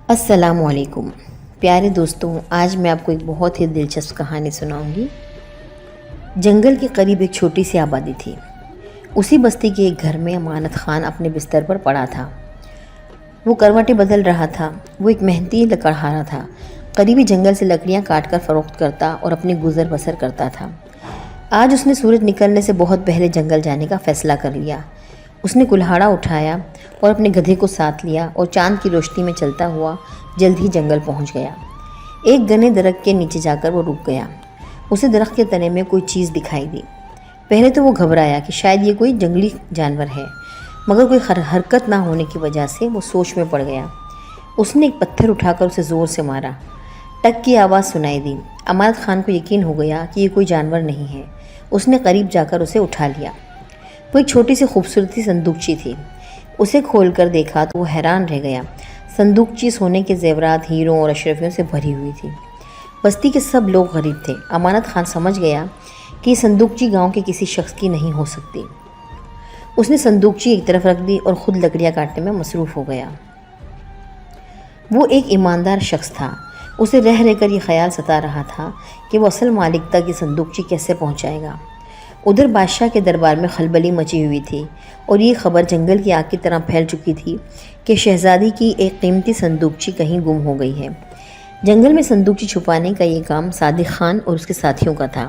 السلام علیکم پیارے دوستوں، آج میں آپ کو ایک بہت ہی دلچسپ کہانی سناؤں گی۔ جنگل کے قریب ایک چھوٹی سی آبادی تھی۔ اسی بستی کے ایک گھر میں امانت خان اپنے بستر پر پڑا تھا۔ وہ کروٹیں بدل رہا تھا۔ وہ ایک محنتی لکڑہارا تھا، قریبی جنگل سے لکڑیاں کاٹ کر فروخت کرتا اور اپنی گزر بسر کرتا تھا۔ آج اس نے سورج نکلنے سے بہت پہلے جنگل جانے کا فیصلہ کر لیا۔ اس نے کلہاڑا اٹھایا اور اپنے گدھے کو ساتھ لیا اور چاند کی روشنی میں چلتا ہوا جلد ہی جنگل پہنچ گیا۔ ایک گھنے درخت کے نیچے جا کر وہ رک گیا۔ اسے درخت کے تنے میں کوئی چیز دکھائی دی۔ پہلے تو وہ گھبرایا کہ شاید یہ کوئی جنگلی جانور ہے، مگر کوئی حرکت نہ ہونے کی وجہ سے وہ سوچ میں پڑ گیا۔ اس نے ایک پتھر اٹھا کر اسے زور سے مارا۔ ٹک کی آواز سنائی دی۔ امانت خان کو یقین ہو گیا کہ یہ کوئی جانور نہیں ہے۔ اس نے قریب جا کر اسے اٹھا لیا۔ وہ ایک چھوٹی سی خوبصورتی صندوقچی تھی۔ اسے کھول کر دیکھا تو وہ حیران رہ گیا۔ صندوقچی سونے کے زیورات، ہیروں اور اشرفیوں سے بھری ہوئی تھی۔ بستی کے سب لوگ غریب تھے۔ امانت خان سمجھ گیا کہ یہ صندوقچی گاؤں کے کسی شخص کی نہیں ہو سکتی۔ اس نے صندوقچی ایک طرف رکھ دی اور خود لکڑیاں کاٹنے میں مصروف ہو گیا۔ وہ ایک ایماندار شخص تھا۔ اسے رہ کر یہ خیال ستا رہا تھا کہ وہ اصل مالک تک یہ صندوقچی کیسے پہنچائے گا۔ ادھر بادشاہ کے دربار میں خلبلی مچی ہوئی تھی اور یہ خبر جنگل کی آگ کی طرح پھیل چکی تھی کہ شہزادی کی ایک قیمتی صندوقچی کہیں گم ہو گئی ہے۔ جنگل میں صندوقچی چھپانے کا یہ کام صادق خان اور اس کے ساتھیوں کا تھا۔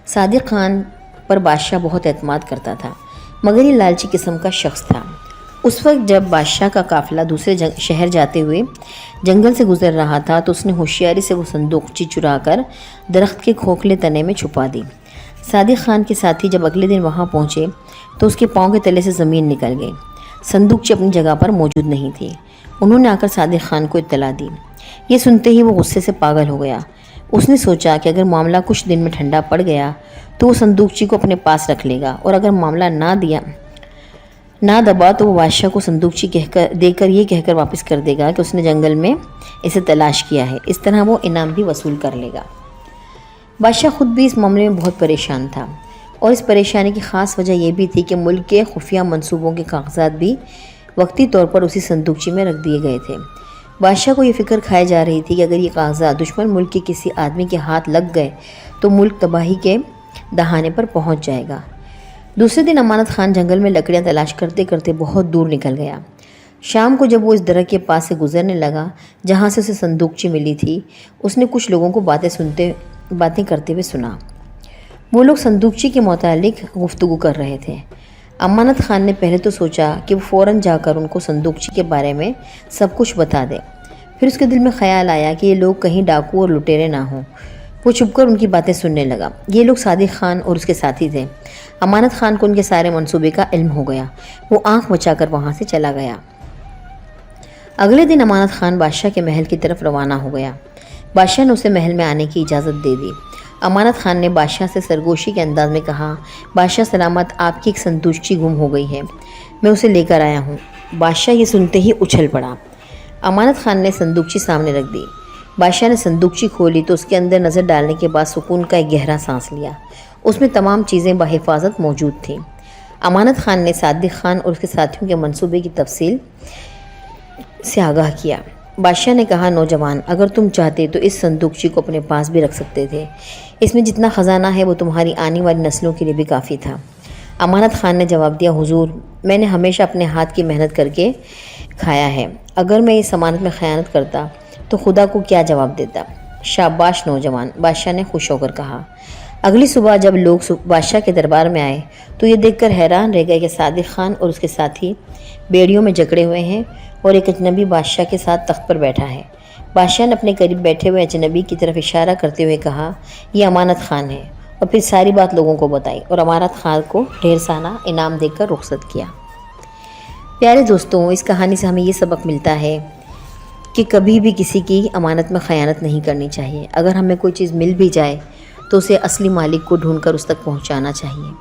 صادق خان پر بادشاہ بہت اعتماد کرتا تھا، مگر یہ لالچی قسم کا شخص تھا۔ اس وقت جب بادشاہ کا قافلہ دوسرے شہر جاتے ہوئے جنگل سے گزر رہا تھا تو اس نے ہوشیاری سے وہ صندوقچی چرا کر درخت کے کھوکھلے تنے میں چھپا دی۔ صادق خان کے ساتھی جب اگلے دن وہاں پہنچے تو اس کے پاؤں کے تلے سے زمین نکل گئی۔ صندوقچی اپنی جگہ پر موجود نہیں تھی۔ انہوں نے آ کر صادق خان کو اطلاع دی۔ یہ سنتے ہی وہ غصے سے پاگل ہو گیا۔ اس نے سوچا کہ اگر معاملہ کچھ دن میں ٹھنڈا پڑ گیا تو وہ صندوقچی کو اپنے پاس رکھ لے گا، اور اگر معاملہ نہ دبا تو وہ بادشاہ کو صندوقچی دے کر یہ کہہ کر واپس کر دے گا کہ اس نے جنگل میں اسے تلاش کیا ہے۔ اس طرح وہ انعام بھی وصول کر لے گا۔ بادشاہ خود بھی اس معاملے میں بہت پریشان تھا، اور اس پریشانی کی خاص وجہ یہ بھی تھی کہ ملک کے خفیہ منصوبوں کے کاغذات بھی وقتی طور پر اسی صندوقچی میں رکھ دیے گئے تھے۔ بادشاہ کو یہ فکر کھائی جا رہی تھی کہ اگر یہ کاغذات دشمن ملک کے کسی آدمی کے ہاتھ لگ گئے تو ملک تباہی کے دہانے پر پہنچ جائے گا۔ دوسرے دن امانت خان جنگل میں لکڑیاں تلاش کرتے کرتے بہت دور نکل گیا۔ شام کو جب وہ اس درخت کے پاس سے گزرنے لگا جہاں سے اسے صندوقچی ملی تھی، اس نے کچھ لوگوں کو باتیں کرتے ہوئے سنا۔ وہ لوگ صندوقچی کے متعلق گفتگو کر رہے تھے۔ امانت خان نے پہلے تو سوچا کہ وہ فوراً جا کر ان کو صندوقچی کے بارے میں سب کچھ بتا دے۔ پھر اس کے دل میں خیال آیا کہ یہ لوگ کہیں ڈاکو اور لٹیرے نہ ہوں۔ وہ چھپ کر ان کی باتیں سننے لگا۔ یہ لوگ صادق خان اور اس کے ساتھی تھے۔ امانت خان کو ان کے سارے منصوبے کا علم ہو گیا۔ وہ آنکھ بچا کر وہاں سے چلا گیا۔ اگلے دن امانت خان بادشاہ کے محل کی طرف روانہ ہو گیا۔ بادشاہ نے اسے محل میں آنے کی اجازت دے دی۔ امانت خان نے بادشاہ سے سرگوشی کے انداز میں کہا، بادشاہ سلامت، آپ کی ایک صندوقچی گم ہو گئی ہے، میں اسے لے کر آیا ہوں۔ بادشاہ یہ سنتے ہی اچھل پڑا۔ امانت خان نے صندوقچی سامنے رکھ دی۔ بادشاہ نے صندوقچی کھولی تو اس کے اندر نظر ڈالنے کے بعد سکون کا ایک گہرا سانس لیا۔ اس میں تمام چیزیں بحفاظت موجود تھیں۔ امانت خان نے صادق خان اور اس کے ساتھیوں کے منصوبے کی تفصیل سے آگاہ کیا۔ بادشاہ نے کہا، نوجوان، اگر تم چاہتے تو اس صندوقچی کو اپنے پاس بھی رکھ سکتے تھے۔ اس میں جتنا خزانہ ہے وہ تمہاری آنے والی نسلوں کے لیے بھی کافی تھا۔ امانت خان نے جواب دیا، حضور، میں نے ہمیشہ اپنے ہاتھ کی محنت کر کے کھایا ہے۔ اگر میں اس امانت میں خیانت کرتا تو خدا کو کیا جواب دیتا؟ شاباش نوجوان، بادشاہ نے خوش ہو کر کہا۔ اگلی صبح جب لوگ بادشاہ کے دربار میں آئے تو یہ دیکھ کر حیران رہ گئے کہ صادق خان اور اس کے ساتھی بیڑیوں میں جکڑے ہوئے ہیں اور ایک اجنبی بادشاہ کے ساتھ تخت پر بیٹھا ہے۔ بادشاہ نے اپنے قریب بیٹھے ہوئے اجنبی کی طرف اشارہ کرتے ہوئے کہا، یہ امانت خان ہے، اور پھر ساری بات لوگوں کو بتائی اور امانت خان کو ڈھیر سارا انعام دے کر رخصت کیا۔ پیارے دوستوں، اس کہانی سے ہمیں یہ سبق ملتا ہے کہ کبھی بھی کسی کی امانت میں خیانت نہیں کرنی چاہیے۔ اگر ہمیں کوئی چیز مل بھی جائے تو اسے اصلی مالک کو ڈھونڈ کر اس تک پہنچانا چاہیے۔